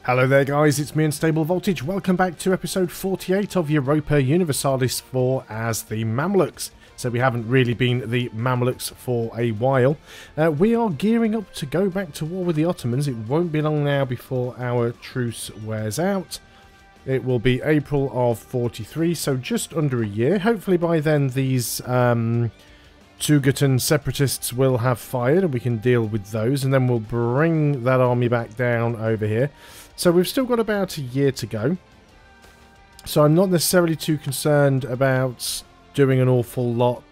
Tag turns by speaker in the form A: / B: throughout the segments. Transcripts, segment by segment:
A: Hello there guys, it's me Unstable Voltage. Welcome back to episode 48 of Europa Universalis 4 as the Mamluks. So we haven't really been the Mamluks for a while. We are gearing up to go back to war with the Ottomans. It won't be long now before our truce wears out. It will be April of 43, so just under a year. Hopefully by then these Tugatan separatists will have fired and we can deal with those, and then we'll bring that army back down over here. So we've still got about a year to go. So I'm not necessarily too concerned about doing an awful lot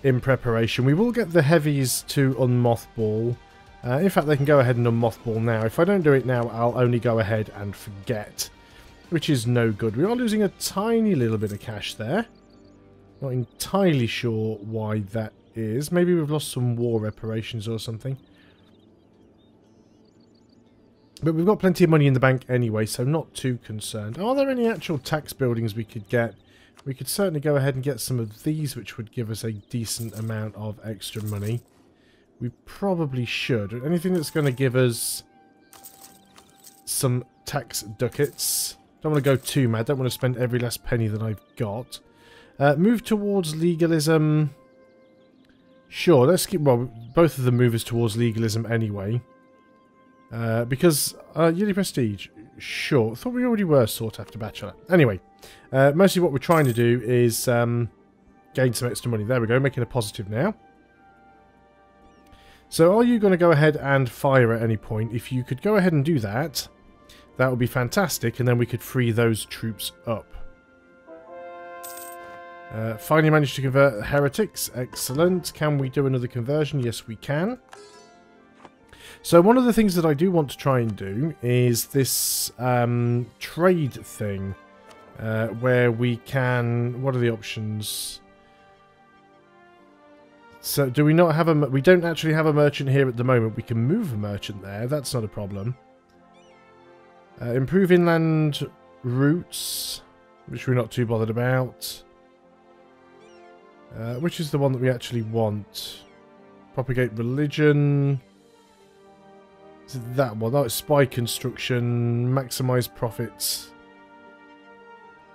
A: in preparation. We will get the heavies to unmothball. In fact, they can go ahead and unmothball now. If I don't do it now, I'll only go ahead and forget, which is no good. We are losing a tiny little bit of cash there. Not entirely sure why that is. Maybe we've lost some war reparations or something. But we've got plenty of money in the bank anyway, so not too concerned. Are there any actual tax buildings we could get? We could certainly go ahead and get some of these, which would give us a decent amount of extra money. We probably should. Anything that's going to give us some tax ducats. Don't want to go too mad. Don't want to spend every last penny that I've got. Move towards legalism. Sure, let's keep... Well, both of them move us towards legalism anyway. Because yearly prestige, sure. I thought we already were sought after bachelor. Anyway, mostly what we're trying to do is gain some extra money. There we go, making a positive now. So are you going to go ahead and fire at any point? If you could go ahead and do that, that would be fantastic, and then we could free those troops up. Finally managed to convert heretics. Excellent. Can we do another conversion? Yes, we can. So one of the things that I do want to try and do is this trade thing, where we can... What are the options? So do we not have a... We don't actually have a merchant here at the moment. We can move a merchant there. That's not a problem. Improve inland routes, which we're not too bothered about. Which is the one that we actually want? Propagate religion... Is it that one? Oh, it's spy construction, maximize profits.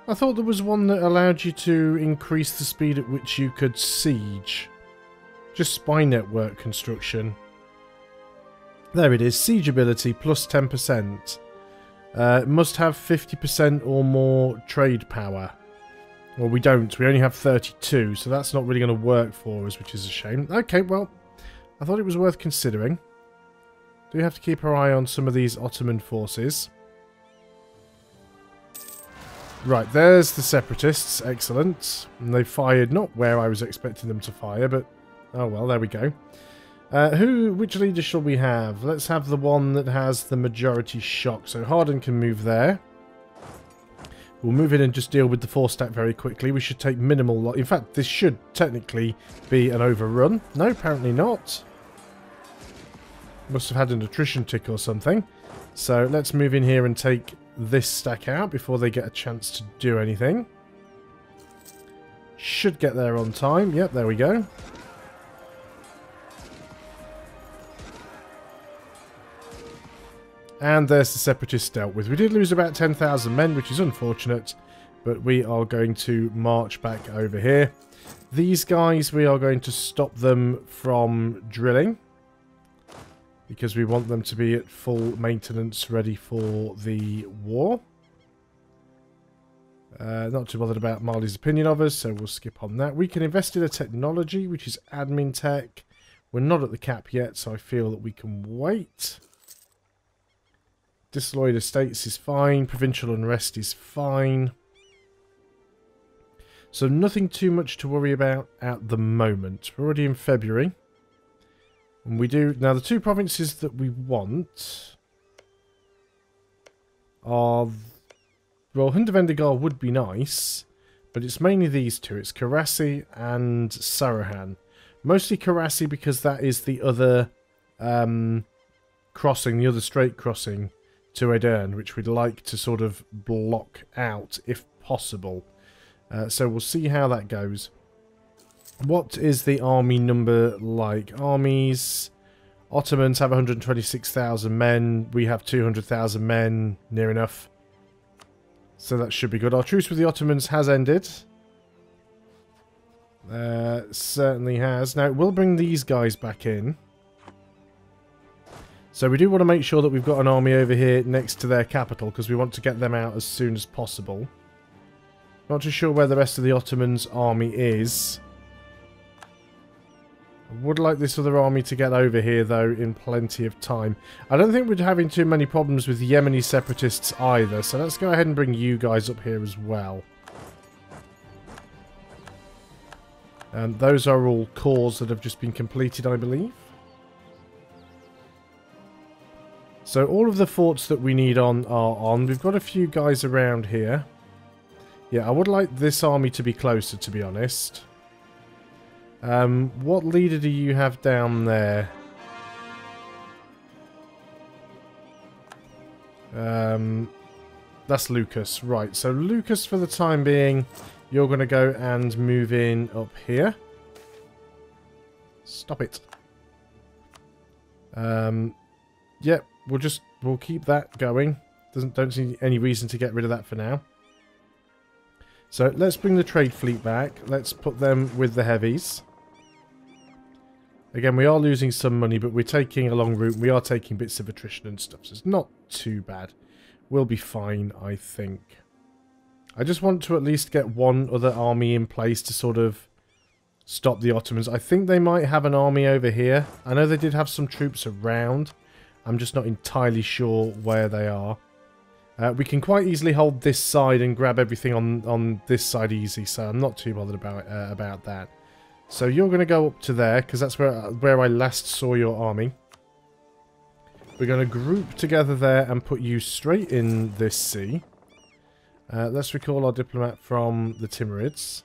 A: I thought there was one that allowed you to increase the speed at which you could siege. Just spy network construction. There it is, siege ability plus 10%. Must have 50% or more trade power. Well, we don't. We only have 32, so that's not really going to work for us, which is a shame. Okay, well, I thought it was worth considering. Do have to keep our eye on some of these Ottoman forces. Right, there's the separatists. Excellent. And they fired not where I was expecting them to fire, but... Oh well, there we go. Which leader shall we have? Let's have the one that has the majority shock. So Harden can move there. We'll move in and just deal with the 4-stack very quickly. We should take minimal... In fact, this should technically be an overrun. No, apparently not. Must have had an attrition tick or something. So let's move in here and take this stack out before they get a chance to do anything. Should get there on time. Yep, there we go. And there's the separatists dealt with. We did lose about 10,000 men, which is unfortunate, but we are going to march back over here. These guys, we are going to stop them from drilling, because we want them to be at full maintenance, ready for the war. Not too bothered about Marley's opinion of us, so we'll skip on that. We can invest in a technology, which is admin tech. We're not at the cap yet, so I feel that we can wait. Disloyed estates is fine. Provincial unrest is fine. So nothing too much to worry about at the moment. We're already in February. And we do... Now, the two provinces that we want are... Well, Hundavendigar would be nice, but it's mainly these two. It's Karasi and Sarahan. Mostly Karasi because that is the other crossing, the other straight crossing to Edern, which we'd like to sort of block out if possible. So we'll see how that goes. What is the army number like? Armies Ottomans have 126,000 men. We have 200,000 men, near enough. So that should be good. Our truce with the Ottomans has ended. Certainly has. Now, we'll bring these guys back in. So we do want to make sure that we've got an army over here next to their capital, because we want to get them out as soon as possible. Not too sure where the rest of the Ottomans' army is. I would like this other army to get over here, though, in plenty of time. I don't think we're having too many problems with the Yemeni separatists either, so let's go ahead and bring you guys up here as well. And those are all cores that have just been completed, I believe. So all of the forts that we need on are on. We've got a few guys around here. Yeah, I would like this army to be closer, to be honest. What leader do you have down there? That's Lucas. Right, so Lucas, for the time being, you're going to go and move in up here. Stop it. Yep, we'll keep that going. Don't see any reason to get rid of that for now. So let's bring the trade fleet back. Let's put them with the heavies. Again, we are losing some money, but we're taking a long route. We are taking bits of attrition and stuff, so it's not too bad. We'll be fine, I think. I just want to at least get one other army in place to sort of stop the Ottomans. I think they might have an army over here. I know they did have some troops around. I'm just not entirely sure where they are. We can quite easily hold this side and grab everything on this side easy, so I'm not too bothered about that. So you're going to go up to there, because that's where I last saw your army. We're going to group together there and put you straight in this sea. Let's recall our diplomat from the Timurids.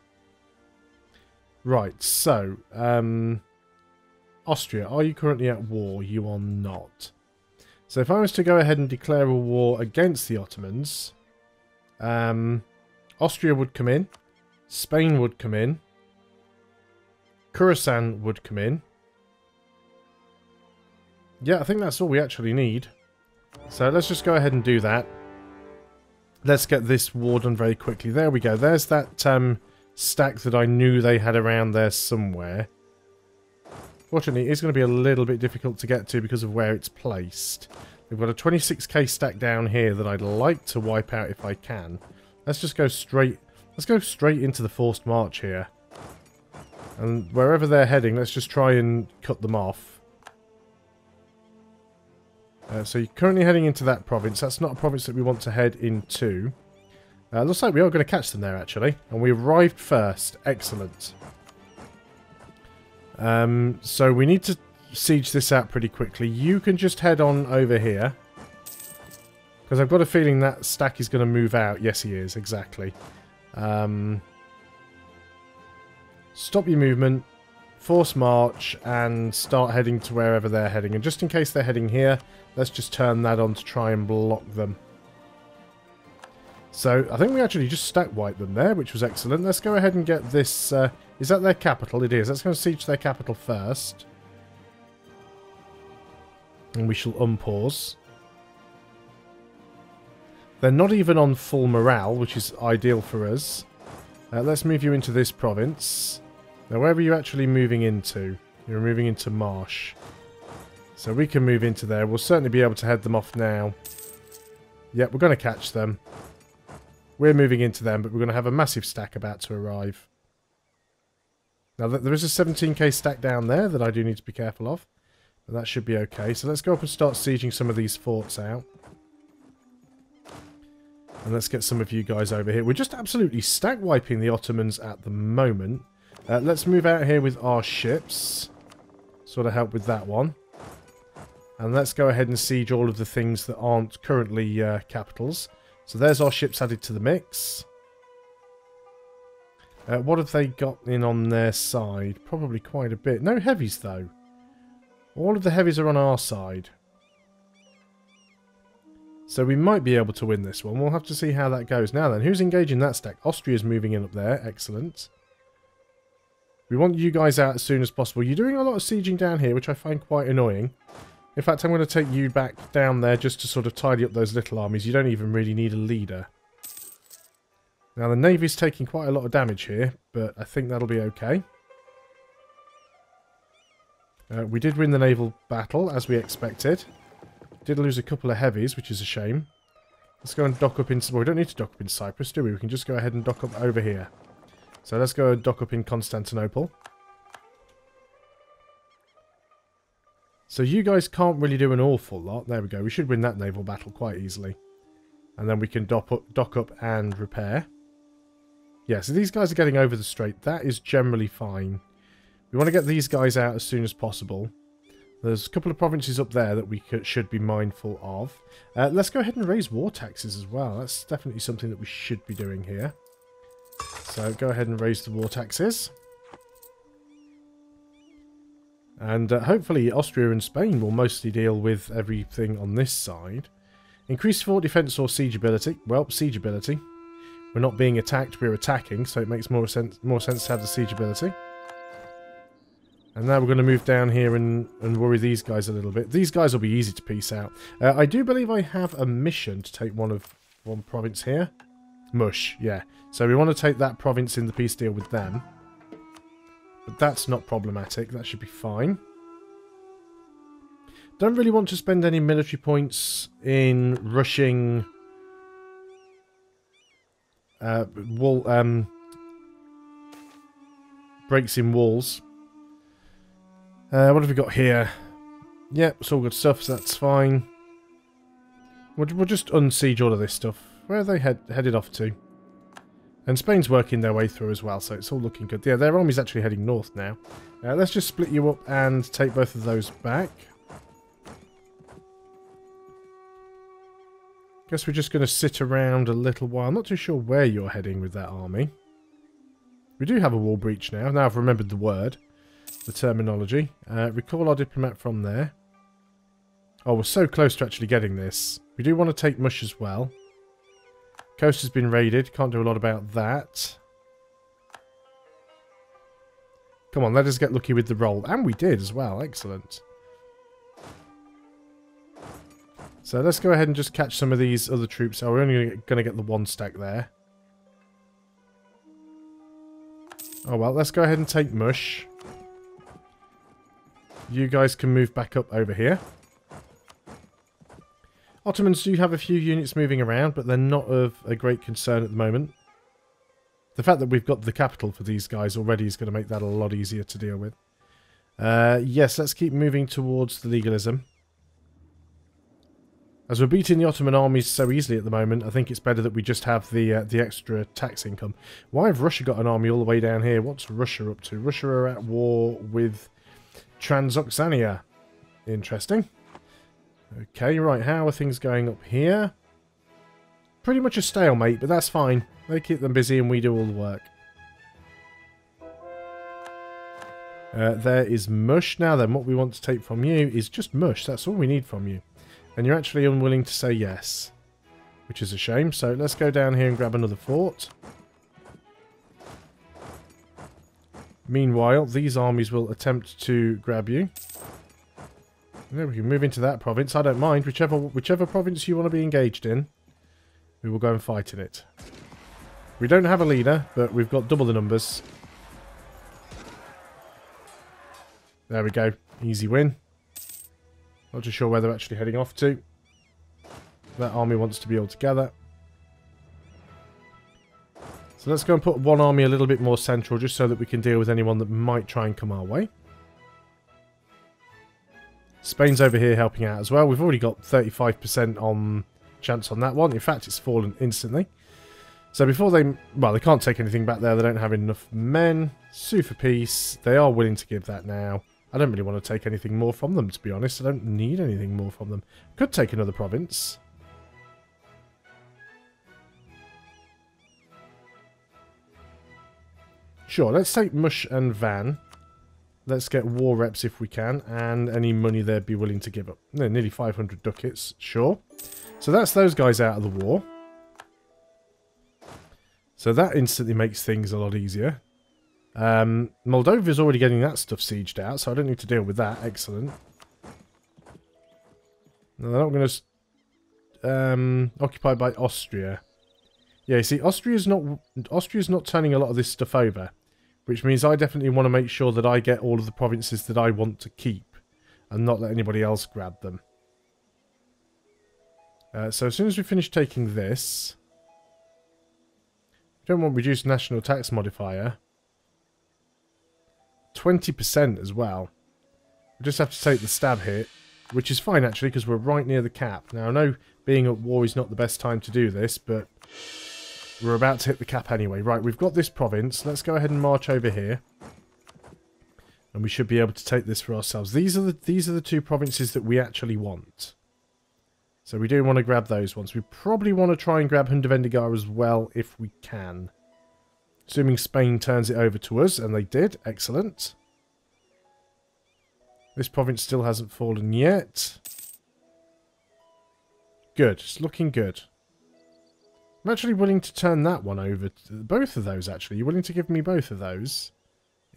A: Right, so Austria, are you currently at war? You are not. So if I was to go ahead and declare a war against the Ottomans, Austria would come in, Spain would come in, Khorasan would come in. Yeah, I think that's all we actually need. So let's just go ahead and do that. Let's get this war done very quickly. There we go. There's that stack that I knew they had around there somewhere. Fortunately, it's going to be a little bit difficult to get to because of where it's placed. We've got a 26k stack down here that I'd like to wipe out if I can. Let's just go straight... Let's go straight into the forced march here. And wherever they're heading, let's just try and cut them off. So you're currently heading into that province. That's not a province that we want to head into. Looks like we are going to catch them there, actually. And we arrived first. Excellent. So we need to siege this out pretty quickly. You can just head on over here. Because I've got a feeling that stack is going to move out. Yes, he is. Exactly. Stop your movement. Force march. And start heading to wherever they're heading. And just in case they're heading here, let's just turn that on to try and block them. So, I think we actually just stack wiped them there, which was excellent. Let's go ahead and get this... is that their capital? It is. Let's go and siege their capital first. And we shall unpause. They're not even on full morale, which is ideal for us. Let's move you into this province. Now, where are you actually moving into? You're moving into Marsh. So we can move into there. We'll certainly be able to head them off now. Yep, we're going to catch them. We're moving into them, but we're going to have a massive stack about to arrive. Now, there is a 17k stack down there that I do need to be careful of. But that should be okay. So let's go up and start sieging some of these forts out. And let's get some of you guys over here. We're just absolutely stack wiping the Ottomans at the moment. Let's move out here with our ships. Sort of help with that one. And let's go ahead and siege all of the things that aren't currently capitals. So there's our ships added to the mix. What have they got in on their side? Probably quite a bit. No heavies, though. All of the heavies are on our side. So we might be able to win this one. We'll have to see how that goes. Now then, who's engaging that stack? Austria's moving in up there. Excellent. We want you guys out as soon as possible. You're doing a lot of sieging down here, which I find quite annoying. In fact, I'm going to take you back down there just to sort of tidy up those little armies. You don't even really need a leader. Now, the Navy's taking quite a lot of damage here, but I think that'll be okay. We did win the naval battle, as we expected. Did lose a couple of heavies, which is a shame. Let's go and dock up in... Well, we don't need to dock up in Cyprus, do we? We can just go ahead and dock up over here. So let's go and dock up in Constantinople. So you guys can't really do an awful lot. There we go. We should win that naval battle quite easily. And then we can dock up and repair. Yeah, so these guys are getting over the strait. That is generally fine. We want to get these guys out as soon as possible. There's a couple of provinces up there that we should be mindful of. Let's go ahead and raise war taxes as well. That's definitely something that we should be doing here. So go ahead and raise the war taxes. And hopefully Austria and Spain will mostly deal with everything on this side. Increase fort defense or siege ability. Well, siege ability. We're not being attacked, we're attacking, so it makes more sense to have the siege ability. And now we're going to move down here and worry these guys a little bit. These guys will be easy to piece out. I do believe I have a mission to take one province here. Mush, yeah. So we want to take that province in the peace deal with them. But that's not problematic. That should be fine. Don't really want to spend any military points in rushing breaks in walls. What have we got here? Yep, it's all good stuff, so that's fine. We'll just unsiege all of this stuff. Where are they headed off to? And Spain's working their way through as well, so it's all looking good. Yeah, their army's actually heading north now. Let's just split you up and take both of those back. Guess we're just going to sit around a little while. I'm not too sure where you're heading with that army. We do have a wall breach now. Now I've remembered the word. The terminology. Recall our diplomat from there. Oh, we're so close to actually getting this. We do want to take Mush as well. Coast has been raided. Can't do a lot about that. Come on, let us get lucky with the roll. And we did as well. Excellent. So let's go ahead and just catch some of these other troops. Oh, we're only going to get the one stack there. Oh well, let's go ahead and take Mush. You guys can move back up over here. Ottomans do have a few units moving around, but they're not of a great concern at the moment. The fact that we've got the capital for these guys already is going to make that a lot easier to deal with. Yes, let's keep moving towards the legalism. As we're beating the Ottoman armies so easily at the moment, I think it's better that we just have the extra tax income. Why have Russia got an army all the way down here? What's Russia up to? Russia are at war with Transoxania. Interesting. Okay, right, how are things going up here? Pretty much a stalemate, but that's fine. They keep them busy and we do all the work. There is Mush. Now then, what we want to take from you is just Mush. That's all we need from you. And you're actually unwilling to say yes, which is a shame. So let's go down here and grab another fort. Meanwhile, these armies will attempt to grab you. Yeah, we can move into that province. I don't mind. Whichever province you want to be engaged in, we will go and fight in it. We don't have a leader, but we've got double the numbers. There we go. Easy win. Not too sure where they're actually heading off to. That army wants to be all together. So let's go and put one army a little bit more central, just so that we can deal with anyone that might try and come our way. Spain's over here helping out as well. We've already got 35% on chance on that one. In fact, it's fallen instantly. So before they... Well, they can't take anything back there. They don't have enough men. Sue for peace. They are willing to give that now. I don't really want to take anything more from them, to be honest. I don't need anything more from them. Could take another province. Sure, let's take Mush and Van. Let's get war reps if we can, and any money they'd be willing to give up. No, nearly 500 ducats, sure. So that's those guys out of the war. So that instantly makes things a lot easier. Moldova's already getting that stuff sieged out, so I don't need to deal with that. Excellent. No, they're not going to... occupied by Austria. Yeah, you see, Austria's not turning a lot of this stuff over, which means I definitely want to make sure that I get all of the provinces that I want to keep and not let anybody else grab them. So as soon as we finish taking this... We don't want reduced national tax modifier. 20% as well. We just have to take the stab hit, which is fine actually because we're right near the cap. Now I know being at war is not the best time to do this, but we're about to hit the cap anyway. Right, we've got this province. Let's go ahead and march over here. And we should be able to take this for ourselves. These are the two provinces that we actually want. So we do want to grab those ones. We probably want to try and grab nVidia as well if we can. Assuming Spain turns it over to us, and they did. Excellent. This province still hasn't fallen yet. Good. It's looking good. I'm actually willing to turn that one over. Both of those, actually. You're willing to give me both of those?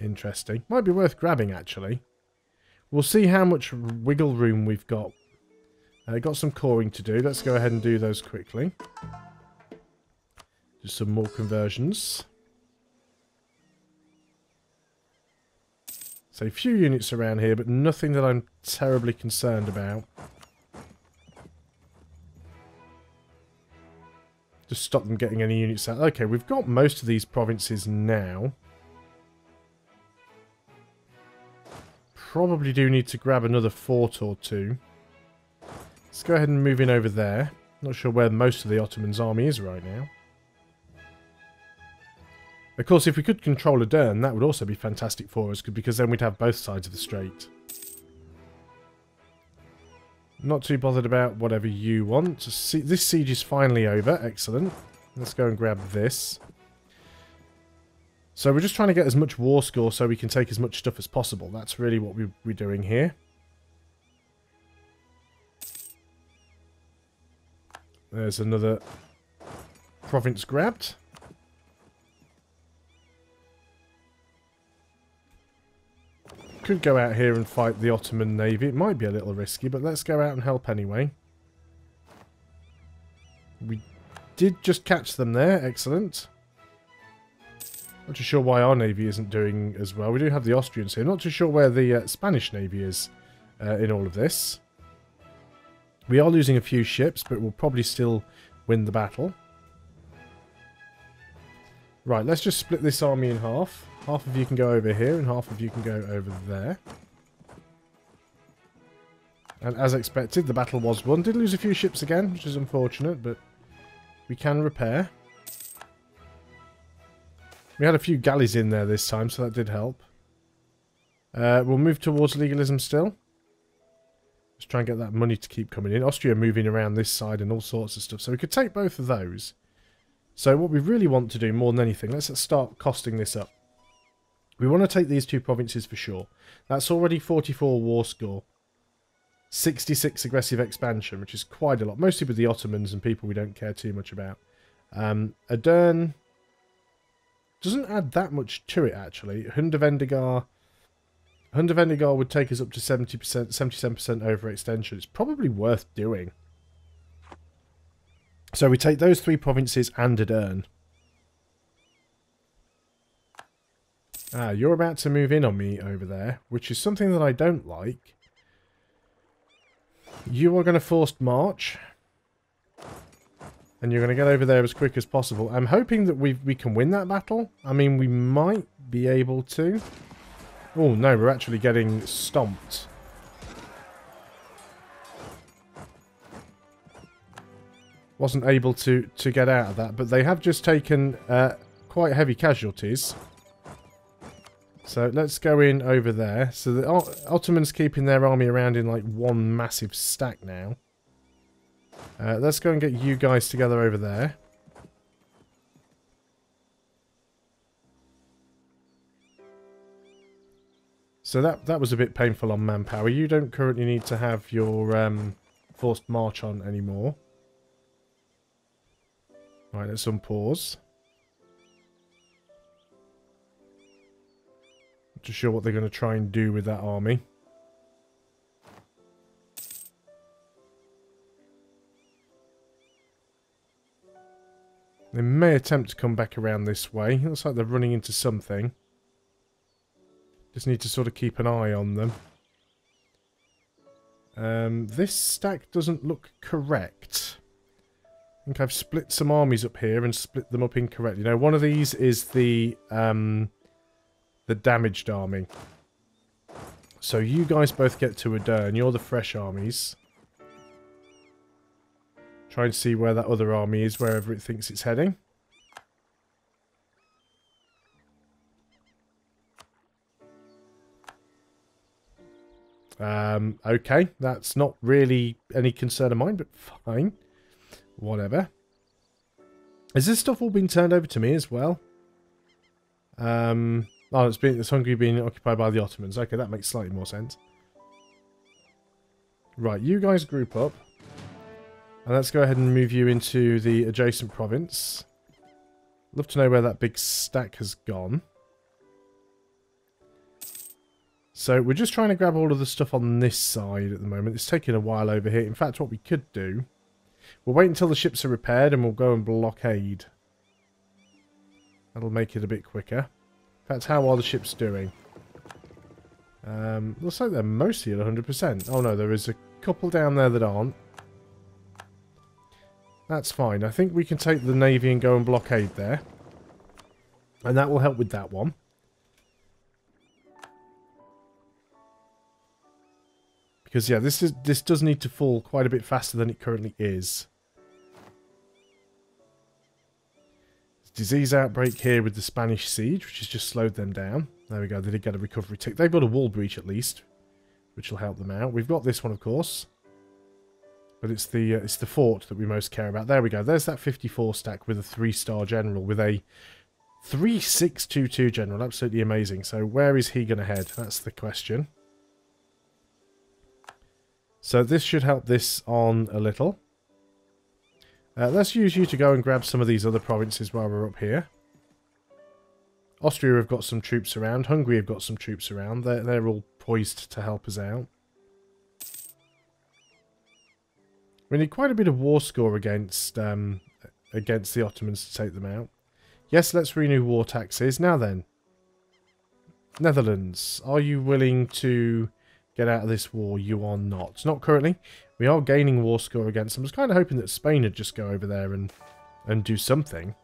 A: Interesting. Might be worth grabbing, actually. We'll see how much wiggle room we've got. Got some coring to do. Let's go ahead and do those quickly. Do some more conversions. So a few units around here, but nothing that I'm terribly concerned about. Just stop them getting any units out. Okay, we've got most of these provinces now. Probably do need to grab another fort or two. Let's go ahead and move in over there. Not sure where most of the Ottoman's army is right now. Of course, if we could control Adern, that would also be fantastic for us, because then we'd have both sides of the strait. Not too bothered about whatever you want. This siege is finally over. Excellent. Let's go and grab this. So we're just trying to get as much war score so we can take as much stuff as possible. That's really what we're doing here. There's another province grabbed. Could go out here and fight the Ottoman navy. It might be a little risky, but let's go out and help anyway. We did just catch them there. Excellent. Not too sure why our navy isn't doing as well. We do have the Austrians here. Not too sure where the Spanish navy is in all of this. We are losing a few ships, but we'll probably still win the battle. Right, let's just split this army in half. Half of you can go over here, and half of you can go over there. And as expected, the battle was won. Did lose a few ships again, which is unfortunate, but we can repair. We had a few galleys in there this time, so that did help. We'll move towards legalism still. Let's try and get that money to keep coming in. Austria moving around this side and all sorts of stuff. So we could take both of those. So what we really want to do more than anything, let's start costing this up. We want to take these two provinces for sure. That's already 44 war score. 66 aggressive expansion, which is quite a lot. Mostly with the Ottomans and people we don't care too much about. Adern doesn't add that much to it, actually. Hundervendigar would take us up to 70%, 77% overextension. It's probably worth doing. So we take those three provinces and Adern. Ah, you're about to move in on me over there, which is something that I don't like. You are going to forced march. And you're going to get over there as quick as possible. I'm hoping that we can win that battle. I mean, we might be able to. Oh, no, we're actually getting stomped. Wasn't able to get out of that, but they have just taken quite heavy casualties. So let's go in over there. So the Ottomans keeping their army around in like one massive stack now. Let's go and get you guys together over there. So that was a bit painful on manpower. You don't currently need to have your forced march on anymore. Right, let's unpause. Not too sure what they're going to try and do with that army. They may attempt to come back around this way. It looks like they're running into something. Just need to sort of keep an eye on them. This stack doesn't look correct. I think I've split some armies up here and split them up incorrectly. Now, one of these is the damaged army. So you guys both get to Adern. You're the fresh armies. Try and see where that other army is, wherever it thinks it's heading. Okay, that's not really any concern of mine, but fine. Whatever. Has this stuff all been turned over to me as well? Oh, it's Hungary being occupied by the Ottomans. Okay, that makes slightly more sense. Right, you guys group up. And let's go ahead and move you into the adjacent province. Love to know where that big stack has gone. So we're just trying to grab all of the stuff on this side at the moment. It's taking a while over here. In fact, what we could do, we'll wait until the ships are repaired and we'll go and blockade. That'll make it a bit quicker. In fact, how are the ships doing? Looks like they're mostly at 100%. Oh no, there is a couple down there that aren't. That's fine. I think we can take the navy and go and blockade there. And that will help with that one. Because, yeah, this does need to fall quite a bit faster than it currently is. Disease outbreak here with the Spanish siege, which has just slowed them down. There we go. They did get a recovery tick. They've got a wall breach at least, which will help them out. We've got this one, of course. But it's the fort that we most care about. There we go. There's that 54 stack with a 3-star general, with a 3622 general. Absolutely amazing. So where is he going to head? That's the question. So this should help this on a little. Let's use you to go and grab some of these other provinces while we're up here. Austria have got some troops around. Hungary have got some troops around. They're all poised to help us out. We need quite a bit of war score against the Ottomans to take them out. Yes, let's renew war taxes. Now then. Netherlands, are you willing to get out of this war? You are not. Not currently. We are gaining war score against them. I was kind of hoping that Spain would just go over there and do something.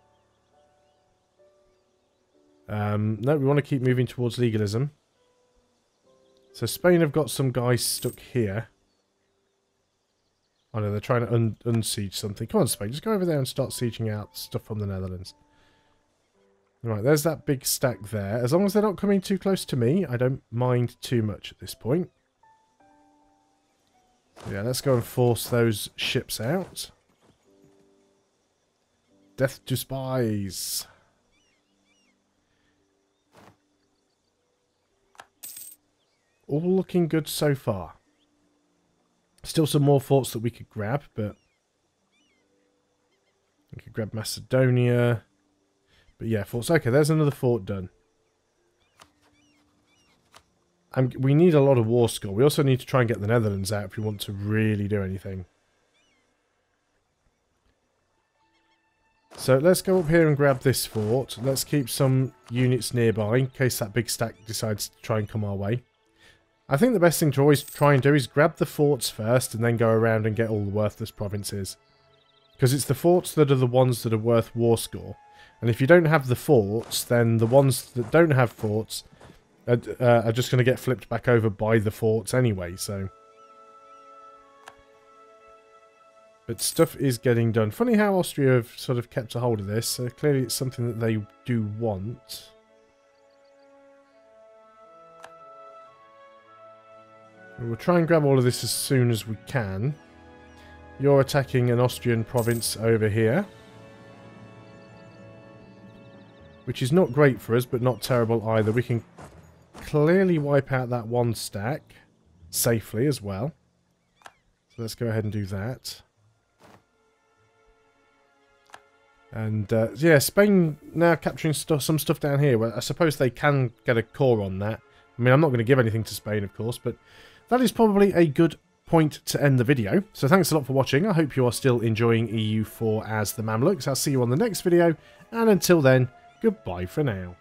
A: No, we want to keep moving towards legalism. So Spain have got some guys stuck here. Oh no, they're trying to unsiege something. Come on, Spain, just go over there and start sieging out stuff from the Netherlands. Right, there's that big stack there. As long as they're not coming too close to me, I don't mind too much at this point. So yeah, let's go and force those ships out. Death to spies. All looking good so far. Still some more forts that we could grab, but we could grab Macedonia. But yeah, forts. Okay, there's another fort done. We need a lot of war score. We also need to try and get the Netherlands out if we want to really do anything. So let's go up here and grab this fort. Let's keep some units nearby in case that big stack decides to try and come our way. I think the best thing to always try and do is grab the forts first and then go around and get all the worthless provinces. Because it's the forts that are the ones that are worth war score. And if you don't have the forts, then the ones that don't have forts are just going to get flipped back over by the forts anyway, so. But stuff is getting done. Funny how Austria have sort of kept a hold of this. Clearly it's something that they do want. We'll try and grab all of this as soon as we can. You're attacking an Austrian province over here. Which is not great for us, but not terrible either. We can clearly wipe out that one stack safely as well. So let's go ahead and do that. And yeah, Spain now capturing some stuff down here. Well, I suppose they can get a core on that. I mean, I'm not going to give anything to Spain, of course, but that is probably a good point to end the video. So thanks a lot for watching. I hope you are still enjoying EU4 as the Mamluks. I'll see you on the next video, and until then, goodbye for now.